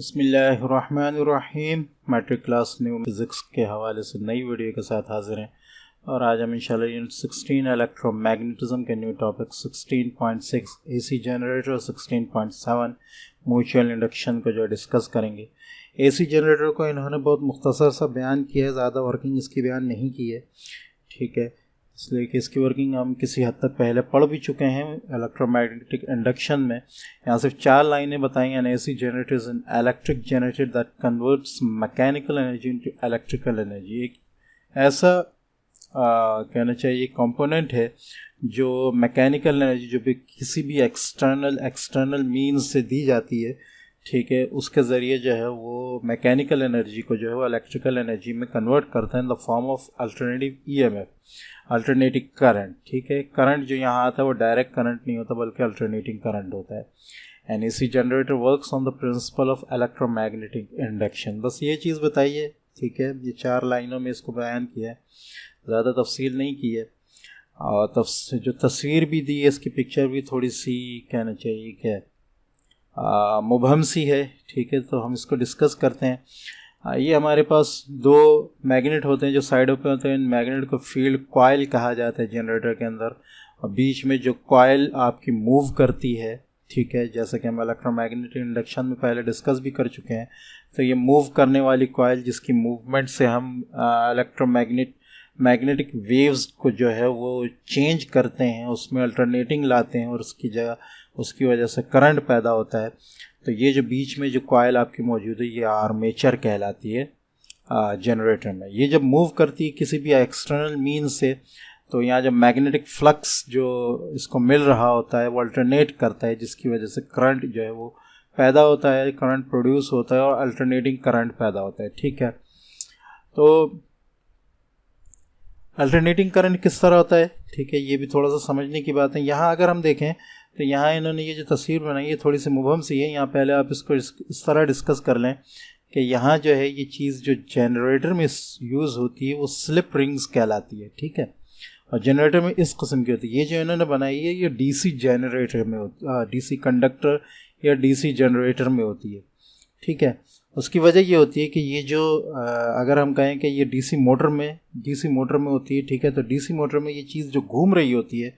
बिस्मिल्लाहिर्रहमानिर्रहीम। Matric class new physics के हवाले से नई वीडियो के साथ हाजिर हैं और आज हम इंशाल्लाह यूनिट 16 इलेक्ट्रोमैग्नेटिज्म के न्यू टॉपिक 16.6 एसी जनरेटर और 16.7 म्यूचुअल इंडक्शन को जो डिस्कस करेंगे। एसी जनरेटर को इन्होंने बहुत मुख्तसर सा बयान किया है, ज़्यादा वर्किंग इसकी बयान नहीं की है, ठीक है, इसलिए कि इसकी वर्किंग हम किसी हद तक पहले पढ़ भी चुके हैं इलेक्ट्रोमैग्नेटिक इंडक्शन में। यहाँ सिर्फ 4 लाइनें बताई। N AC generator is an electric generator that converts mechanical energy into electrical energy. एक ऐसा कहना चाहिए कंपोनेंट है जो मैकेनिकल एनर्जी जो भी किसी भी एक्सटर्नल मीन्स से दी जाती है, ठीक है, उसके ज़रिए जो है वो मैकेनिकल एनर्जी को जो है वो इलेक्ट्रिकल एनर्जी में कन्वर्ट करता है in the form of alternative EMF, alternating current. ठीक है, करंट जो यहाँ आता है वो डायरेक्ट करंट नहीं होता बल्कि अल्टरनेटिंग करंट होता है। N AC generator works on the principle of electromagnetic induction. बस ये चीज़ बताइए, ठीक है, ये 4 लाइनों में इसको बयान किया है, ज़्यादा तफसील नहीं की है। और जो तस्वीर भी दी है इसकी पिक्चर भी थोड़ी सी कहना चाहिए कि मुबहम सी है, ठीक है, तो हम इसको डिस्कस करते हैं। ये हमारे पास 2 मैग्नेट होते हैं जो साइडों पे होते हैं। इन मैग्नेट को फील्ड कॉइल कहा जाता है जनरेटर के अंदर, और बीच में जो कॉइल आपकी मूव करती है, ठीक है, जैसा कि हम इलेक्ट्रोमैग्नेटिक इंडक्शन में पहले डिस्कस भी कर चुके हैं। तो ये मूव करने वाली कॉइल जिसकी मूवमेंट से हम मैग्नेटिक वेव्स को जो है वो चेंज करते हैं, उसमें अल्टरनेटिंग लाते हैं और उसकी वजह से करंट पैदा होता है। तो ये जो बीच में जो कॉइल आपकी मौजूद है ये आर्मेचर कहलाती है जनरेटर में। ये जब मूव करती है किसी भी एक्सटर्नल मीन्स से, तो यहाँ जब मैग्नेटिक फ्लक्स जो इसको मिल रहा होता है वो अल्टरनेट करता है, जिसकी वजह से करंट जो है वो पैदा होता है, करंट प्रोड्यूस होता है और अल्टरनेटिंग करंट पैदा होता है। ठीक है, तो अल्टरनेटिंग करंट किस तरह होता है, ठीक है, ये भी थोड़ा सा समझने की बात है। यहाँ अगर हम देखें तो यहाँ इन्होंने ये जो तस्वीर बनाई है थोड़ी सी मुबहम सी है। यहाँ पहले आप इसको इस तरह डिस्कस कर लें कि यहाँ जो है ये चीज़ जो जनरेटर में यूज़ होती है वो स्लिप रिंग्स कहलाती है, ठीक है, और जनरेटर में इस किस्म की होती है। ये जो इन्होंने बनाई है ये डीसी जनरेटर में डीसी कंडक्टर या डीसी जनरेटर में होती है, ठीक है। उसकी वजह ये होती है कि ये जो अगर हम कहें कि ये डीसी मोटर में होती है, ठीक है, तो डीसी मोटर में ये चीज़ जो घूम रही होती है,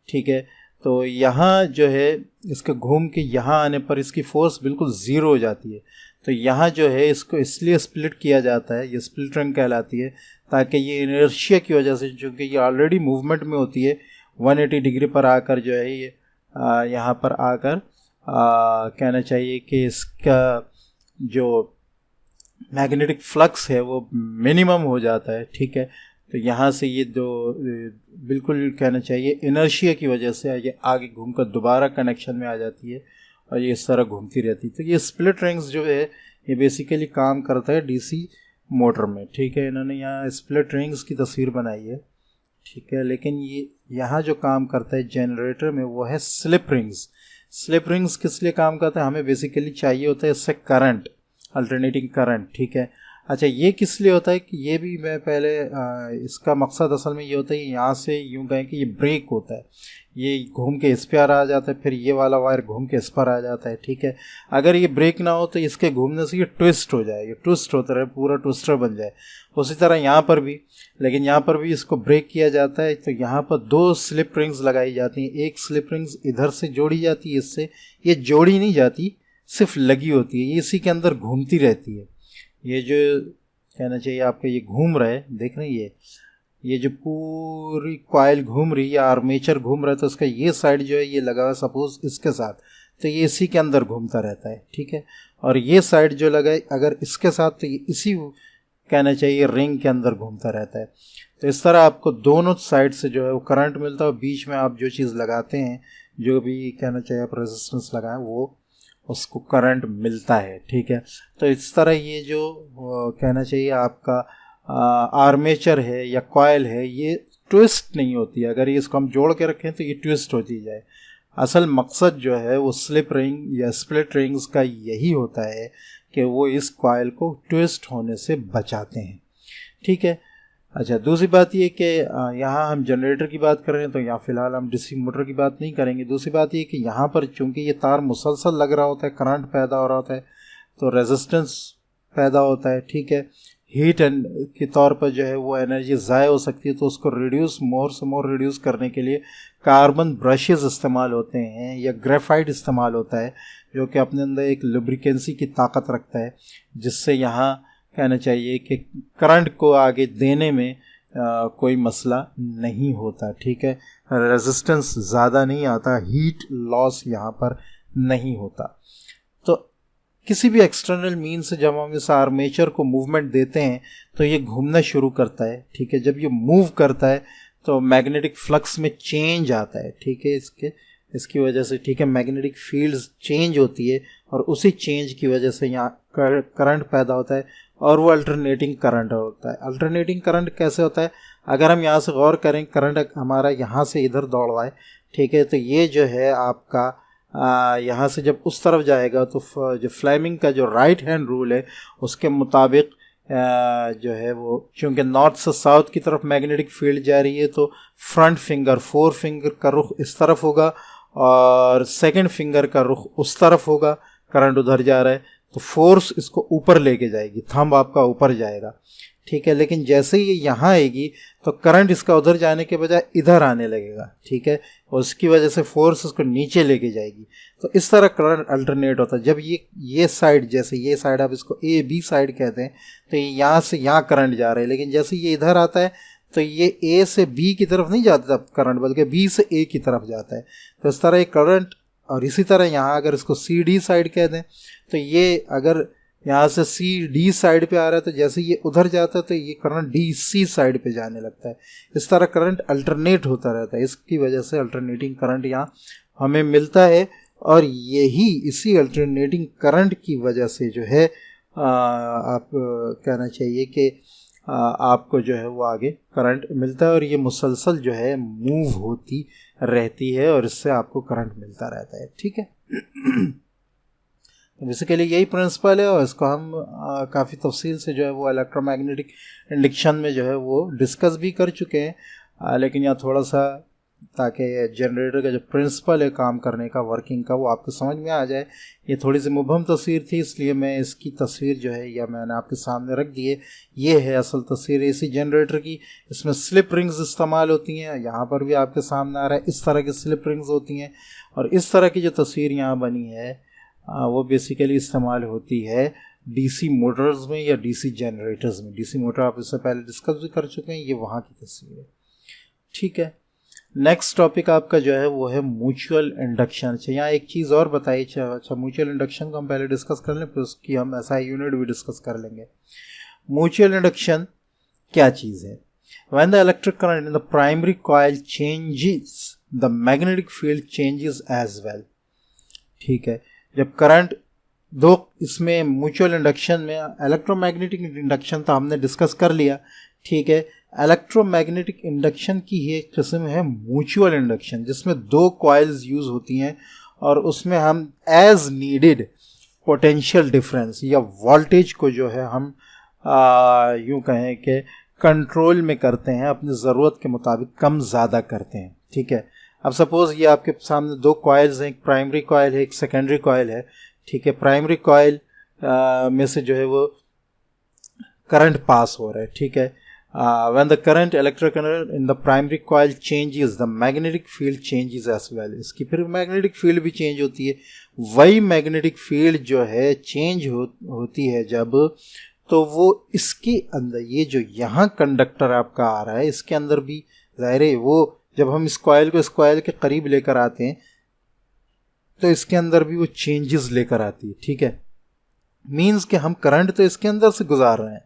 ठीक है, तो यहाँ जो है इसके घूम के यहाँ आने पर इसकी फोर्स बिल्कुल ज़ीरो हो जाती है। तो यहाँ जो है इसको इसलिए स्प्लिट किया जाता है, ये स्प्लिट रिंग कहलाती है, ताकि ये इनर्शिया की वजह से, चूँकि ये ऑलरेडी मूवमेंट में होती है, 180 डिग्री पर आकर जो है ये यहाँ पर आकर कहना चाहिए कि इसका जो मैग्नेटिक फ्लक्स है वो मिनिमम हो जाता है, ठीक है। तो यहाँ से ये बिल्कुल कहना चाहिए इनर्शिया की वजह से ये आगे घूमकर दोबारा कनेक्शन में आ जाती है और ये इस तरह घूमती रहती है। तो ये स्प्लिट रिंग्स जो है ये बेसिकली काम करता है डीसी मोटर में, ठीक है। इन्होंने यहाँ स्प्लिट रिंग्स की तस्वीर बनाई है, ठीक है, लेकिन ये यहाँ जो काम करता है जनरेटर में वो है स्लिप रिंग्स। स्लिप रिंग्स किस लिए काम करता है, हमें बेसिकली चाहिए होता है इससे करंट, अल्टरनेटिंग करंट, ठीक है। अच्छा, ये किस लिए होता है कि ये भी मैं पहले इसका मकसद असल में ये होता है, यहाँ से यूँ कहें कि ये ब्रेक होता है, ये घूम के इस पर आ जाता है, फिर ये वाला वायर घूम के इस पर आ जाता है, ठीक है। अगर ये ब्रेक ना हो तो इसके घूमने से ये ट्विस्ट हो जाए, ये ट्विस्ट होता रहे, पूरा ट्विस्टर बन जाए। उसी तरह यहाँ पर भी, लेकिन यहाँ पर भी इसको ब्रेक किया जाता है। तो यहाँ पर 2 स्लिप रिंग्स लगाई जाती हैं। एक स्लिप रिंग्स इधर से जोड़ी जाती है, इससे ये जोड़ी नहीं जाती, सिर्फ लगी होती है, ये इसी के अंदर घूमती रहती है। ये जो कहना चाहिए आपको ये घूम रहा है, देख रहे हैं, ये जो पूरी कॉइल घूम रही है, आर्मेचर घूम रहा है, तो इसका ये साइड जो है ये लगा हुआ सपोज इसके साथ, तो ये इसी के अंदर घूमता रहता है, ठीक है। और ये साइड जो लगा है अगर इसके साथ, तो ये इसी कहना चाहिए रिंग के अंदर घूमता रहता है। तो इस तरह आपको दोनों साइड से जो है वो करंट मिलता है और बीच में आप जो चीज़ लगाते हैं, जो भी कहना चाहिए आप रेजिस्टेंस लगाएं, वो उसको करंट मिलता है, ठीक है। तो इस तरह ये जो कहना चाहिए आपका आर्मेचर है या कॉइल है ये ट्विस्ट नहीं होती है। अगर ये इसको हम जोड़ के रखें तो ये ट्विस्ट होती जाए। असल मकसद जो है वो स्लिप रिंग या स्प्लिट रिंग्स का यही होता है कि वो इस कॉइल को ट्विस्ट होने से बचाते हैं, ठीक है। अच्छा, दूसरी बात ये कि यहाँ हम जनरेटर की बात कर रहे हैं तो यहाँ फ़िलहाल हम डीसी मोटर की बात नहीं करेंगे। दूसरी बात ये कि यहाँ पर चूँकि ये तार मुसलसल लग रहा होता है, करंट पैदा हो रहा होता है, तो रेजिस्टेंस पैदा होता है, ठीक है। हीट के तौर पर जो है वो एनर्जी ज़ाय हो सकती है, तो उसको रिड्यूस मोर से मोर रिड्यूस करने के लिए कार्बन ब्रशेज़ इस्तेमाल होते हैं या ग्रेफाइट इस्तेमाल होता है, जो कि अपने अंदर एक लुब्रिकेंसी की ताकत रखता है, जिससे यहाँ कहना चाहिए कि करंट को आगे देने में कोई मसला नहीं होता, ठीक है। रेजिस्टेंस ज़्यादा नहीं आता, हीट लॉस यहाँ पर नहीं होता। तो किसी भी एक्सटर्नल मीन से जब हम इस आर्मेचर को मूवमेंट देते हैं तो ये घूमना शुरू करता है, ठीक है। जब ये मूव करता है तो मैग्नेटिक फ्लक्स में चेंज आता है, ठीक है, इसकी वजह से, ठीक है, मैग्नेटिक फील्ड्स चेंज होती है और उसी चेंज की वजह से यहाँ करंट पैदा होता है और वो अल्टरनेटिंग करंट होता है। अल्टरनेटिंग करंट कैसे होता है? अगर हम यहाँ से गौर करें, करंट हमारा यहाँ से इधर दौड़ रहा है, ठीक है, तो ये जो है आपका यहाँ से जब उस तरफ जाएगा तो जो फ्लेमिंग का जो राइट हैंड रूल है उसके मुताबिक जो है वो, चूँकि नॉर्थ से साउथ की तरफ मैग्नेटिक फील्ड जा रही है, तो फ्रंट फिंगर, फोर फिंगर का रुख इस तरफ होगा और सेकंड फिंगर का रुख उस तरफ होगा। करंट उधर जा रहा है तो फोर्स इसको ऊपर लेके जाएगी, थंब आपका ऊपर जाएगा, ठीक है। लेकिन जैसे ही ये यहाँ आएगी तो करंट इसका उधर जाने के बजाय इधर आने लगेगा, ठीक है, और उसकी वजह से फोर्स उसको नीचे लेके जाएगी। तो इस तरह करंट अल्टरनेट होता है। जब ये साइड, जैसे ये साइड आप इसको ए बी साइड कहते हैं, तो यहाँ से यहाँ करंट जा रहा है, लेकिन जैसे ये इधर आता है तो ये ए से बी की तरफ नहीं जाता करंट, बल्कि बी से ए की तरफ जाता है। तो इस तरह ये करंट, और इसी तरह यहाँ अगर इसको सी डी साइड कह दें तो ये अगर यहाँ से सी डी साइड पे आ रहा है तो जैसे ये उधर जाता है तो ये करंट डी सी साइड पे जाने लगता है। इस तरह करंट अल्टरनेट होता रहता है, इसकी वजह से अल्टरनेटिंग करंट यहाँ हमें मिलता है। और यही इसी अल्टरनेटिंग करंट की वजह से जो है आप कहना चाहिए कि आपको जो है वो आगे करंट मिलता है और ये मुसलसल जो है मूव होती रहती है और इससे आपको करंट मिलता रहता है, ठीक है। बेसिकली यही प्रिंसिपल है और इसको हम काफ़ी तफसील से जो है वो इलेक्ट्रोमैग्नेटिक इंडक्शन में जो है वो डिस्कस भी कर चुके हैं, लेकिन यहाँ थोड़ा सा ताकि जनरेटर का जो प्रिंसिपल है काम करने का, वर्किंग का, वो आपको समझ में आ जाए। ये थोड़ी सी मुबहम तस्वीर थी, इसलिए मैं इसकी तस्वीर जो है या मैंने आपके सामने रख दी है। ये है असल तस्वीर एसी जनरेटर की। इसमें स्लिप रिंग्स इस्तेमाल होती हैं, यहाँ पर भी आपके सामने आ रहा है, इस तरह की स्लिप रिंग्स होती हैं। और इस तरह की जो तस्वीर यहाँ बनी है वो बेसिकली इस्तेमाल होती है डीसी मोटर्स में या डीसी जनरेटर्स में। डीसी मोटर आप इससे पहले डिस्कस भी कर चुके हैं, ये वहाँ की तस्वीर है, ठीक है। नेक्स्ट टॉपिक आपका जो है वो है म्यूचुअल इंडक्शन। अच्छा, यहाँ एक चीज़ और बताइए। अच्छा, म्यूचुअल इंडक्शन को हम पहले डिस्कस कर लें, फिर उसकी हम SI यूनिट भी डिस्कस कर लेंगे। म्यूचुअल इंडक्शन क्या चीज़ है? When the electric current in the primary coil changes, the magnetic field changes as well, ठीक है। जब करंट दो, इसमें म्यूचुअल इंडक्शन में इलेक्ट्रोमैग्नेटिक इंडक्शन तो हमने डिस्कस कर लिया, ठीक है। इलेक्ट्रोमैग्नेटिक इंडक्शन की ही एक किस्म है म्यूचुअल इंडक्शन, जिसमें दो कॉइल्स यूज होती हैं और उसमें हम एज नीडेड पोटेंशियल डिफरेंस या वोल्टेज को जो है हम यूँ कहें कि कंट्रोल में करते हैं, अपनी ज़रूरत के मुताबिक कम ज़्यादा करते हैं, ठीक है। अब सपोज़ ये आपके सामने दो कॉइल्स हैं, एक प्राइमरी कॉइल है, एक सेकेंडरी कॉइल है, ठीक है। प्राइमरी कॉइल में से जो है वो करंट पास हो रहा है, ठीक है। When the current, electric current in the primary coil changes, the magnetic field changes as well. इसकी फिर मैग्नेटिक फील्ड भी चेंज होती है। वही मैग्नेटिक फील्ड जो है चेंज होती है जब, तो वो इसके अंदर, ये जो यहाँ कंडक्टर आपका आ रहा है, इसके अंदर भी ज़ाहिर है वो, जब हम इस कॉइल को इस कॉइल के करीब लेकर आते हैं तो इसके अंदर भी वो चेंजेस लेकर आती है, ठीक है। मींस कि हम करंट तो इसके अंदर से गुजार रहे हैं,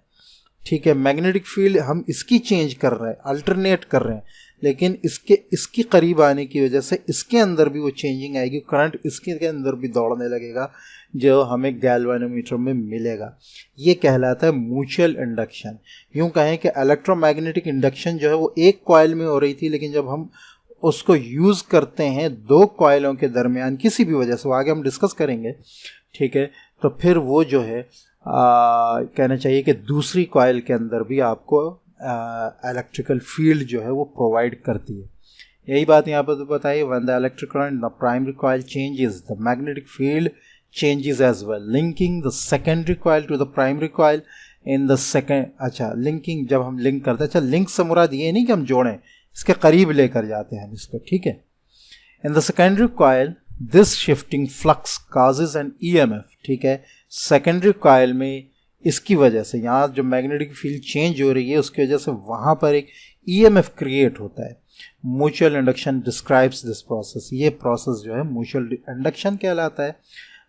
ठीक है, मैग्नेटिक फील्ड हम इसकी चेंज कर रहे हैं, अल्टरनेट कर रहे हैं, लेकिन इसके करीब आने की वजह से इसके अंदर भी वो चेंजिंग आएगी, करंट इसके अंदर भी दौड़ने लगेगा, जो हमें गैल्वेनोमीटर में मिलेगा। ये कहलाता है म्यूचुअल इंडक्शन। यूँ कहें कि इलेक्ट्रोमैग्नेटिक इंडक्शन जो है वो एक कॉइल में हो रही थी, लेकिन जब हम उसको यूज़ करते हैं दो कॉइलों के दरमियान किसी भी वजह से, वो आगे हम डिस्कस करेंगे, ठीक है, तो फिर वो जो है कहना चाहिए कि दूसरी कॉइल के अंदर भी आपको इलेक्ट्रिकल फील्ड जो है वो प्रोवाइड करती है। यही बात यहाँ पर बताइए, when the electric current the primary coil changes, the magnetic field changes as well. Linking the secondary coil to the primary coil in the second. अच्छा, लिंकिंग जब हम लिंक करते हैं, अच्छा लिंक से मुराद ये नहीं कि हम जोड़ें, इसके करीब लेकर जाते हैं हम इसको, ठीक है. In the secondary coil this shifting flux causes an EMF, ठीक है. सेकेंडरी कॉइल में इसकी वजह से यहाँ जो मैग्नेटिक फील्ड चेंज हो रही है उसकी वजह से वहाँ पर एक EMF क्रिएट होता है. Mutual induction describes this process. ये प्रोसेस जो है म्यूचुअल इंडक्शन कहलाता है.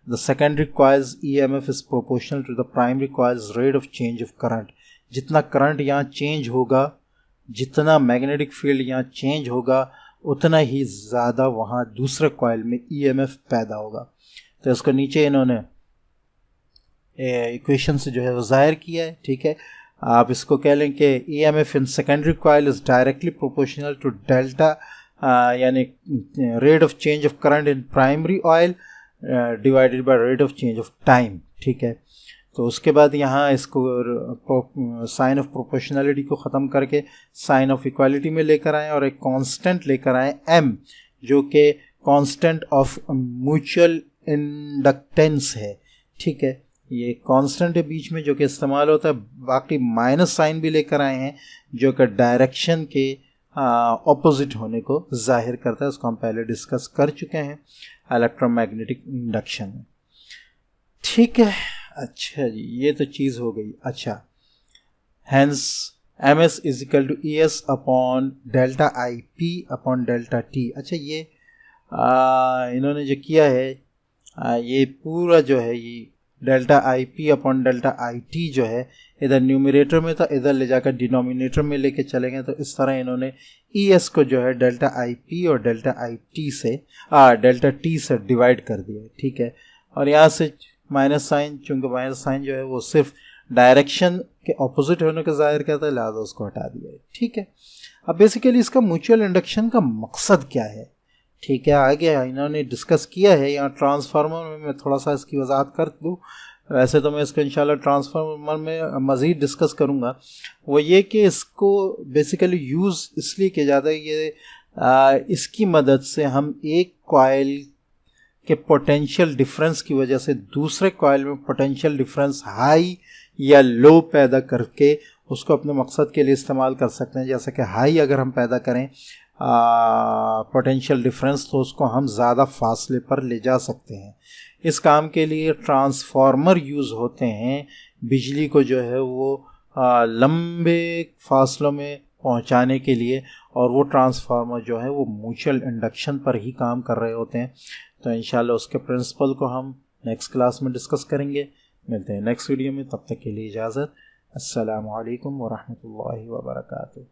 The secondary coils EMF is proportional to the primary coils rate of change of current. जितना करंट यहाँ चेंज होगा, जितना मैग्नेटिक फील्ड यहाँ चेंज होगा, उतना ही ज़्यादा वहाँ दूसरे कॉइल में EMF पैदा होगा. तो इसको नीचे इन्होंने इक्वेशन से जो है वो ज़ाहिर किया है, ठीक है. आप इसको कह लें कि EMF in secondary coil is directly proportional to delta, यानी rate of change of current in primary coil divided by rate of change of time, ठीक है. तो उसके बाद यहाँ इसको साइन ऑफ प्रोपोर्शनलिटी को ख़त्म करके साइन ऑफ इक्वालिटी में लेकर आए और एक कांस्टेंट लेकर आए m, जो कि कांस्टेंट ऑफ म्यूचुअल इंडक्टेंस है, ठीक है. ये कांस्टेंट है बीच में जो कि इस्तेमाल होता है. बाकी माइनस साइन भी लेकर आए हैं जो कि डायरेक्शन के ऑपोजिट होने को जाहिर करता है. उसको हम पहले डिस्कस कर चुके हैं इलेक्ट्रोमैग्नेटिक इंडक्शन में, ठीक है. अच्छा जी, ये तो चीज़ हो गई. अच्छा, hence ms is equal to ES upon delta IP upon delta T. अच्छा, ये इन्होंने जो किया है ये पूरा जो है ये delta IP upon delta IT जो है इधर न्यूमरेटर में था, इधर ले जाकर डिनोमिनेटर में लेके चलेंगे. तो इस तरह इन्होंने ES को जो है डेल्टा IP और डेल्टा IT से डेल्टा T से डिवाइड कर दिया, ठीक है. और यहाँ से माइनस साइन, चूँकि माइनस साइन जो है वो सिर्फ डायरेक्शन के ऑपोजिट होने का जाहिर करता है, लिहाजा उसको हटा दिया है, ठीक है. अब बेसिकली इसका म्यूचुअल इंडक्शन का मकसद क्या है, ठीक है, आगे इन्होंने डिस्कस किया है. यहाँ ट्रांसफार्मर में मैं थोड़ा सा इसकी वजाहत कर दूँ. वैसे तो मैं इसको इंशाल्लाह ट्रांसफार्मर में मज़ीद डिस्कस करूँगा. वो ये कि इसको बेसिकली यूज़ इसलिए किया जाता है कि इसकी मदद से हम एक कॉइल के पोटेंशियल डिफरेंस की वजह से दूसरे कॉइल में पोटेंशियल डिफरेंस हाई या लो पैदा करके उसको अपने मकसद के लिए इस्तेमाल कर सकते हैं. जैसे कि हाई अगर हम पैदा करें पोटेंशियल डिफरेंस, तो उसको हम ज़्यादा फासले पर ले जा सकते हैं. इस काम के लिए ट्रांसफार्मर यूज़ होते हैं. बिजली को जो है वो लंबे फासलों में पहुंचाने के लिए, और वो ट्रांसफार्मर जो है वो म्यूचुअल इंडक्शन पर ही काम कर रहे होते हैं. तो इंशाल्लाह उसके प्रिंसिपल को हम नेक्स्ट क्लास में डिस्कस करेंगे. मिलते हैं नेक्स्ट वीडियो में, तब तक के लिए इजाज़त. अस्सलामु अलैकुम व रहमतुल्लाहि व बरकातुहू.